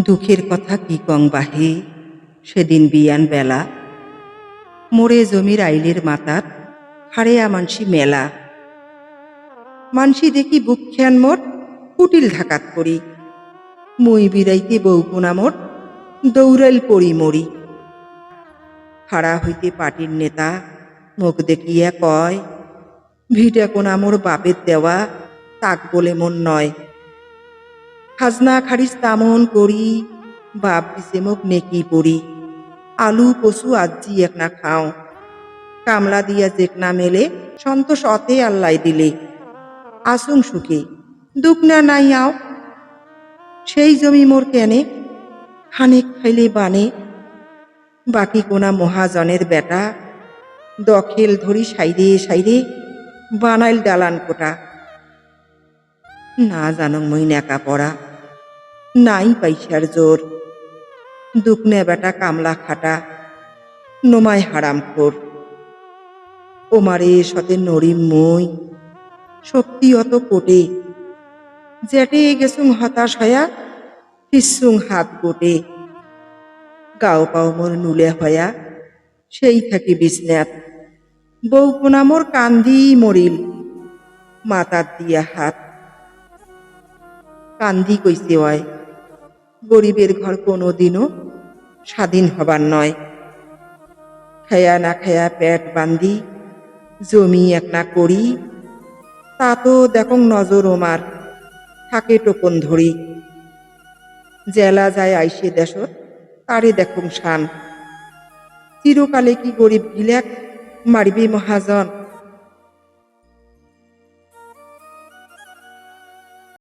দুঃখের কথা কি কং বাহে, সেদিন বিয়ান বেলা মোরে জমির আইলের মাতার হাড়েয়া মানসি মেলা। মানসি দেখি বুকখ্যান মোর কুটিল ঢাকাত করি, মুই বিরাইতে বউকুনা মোর দৌড়াইল পড়ি মরি। হাড়া হইতে পার্টির নেতা মুখ দেখিয়া কয়, ভিটা কোনা মোর বাপের দেওয়া, তাক বলে মন নয়। খাজনা খারিজ তামন করি, বাপ দিছে মোক নেকি পড়ি। আলু কচু আজি একনা খাও, কামলা দিয়া যেকনা মেলে সন্তোষ অতে আল্লাই দিলে। আসুং সুখে দুঃখ না নাই আও, সেই জমি মোর কেনে খানেক খাইলে বানে। বাকি কোনা মহাজনের বেটা দখেল ধরি সাইরে সাইরে বানাইল দালান কোটা। না জানং মই নেকা পড়া, নাই পয়সার জোর। দুকনে বেটা কামলা খাটা, নোমায় হারামখোর। ওমারে সতে নরিম মই, শক্তি অত কোটে। জেটে গেছুং হতাশ হয়া, ফিসুং হাত গোটে। গাও পাও মোর নুলে হয়া, সেই থাকি বিছনাত। বউকোনা মোর কান্দি মরিল, মাতার দিয়া হাত। কান্দি কইছে অয়, গরিবের ঘর কোনোদিনও স্বাধীন হবার নয়। খেয়া না খেয়া পেট বান্ধি জমি একনা করি, তা তো দেখং নজর ওমার থাকে টোকন ধরি। জেলা যায় আইসে দেশত, তারে দেখুং শান। চিরকালে কি গরিব গিলাক মারিবে মহাজন।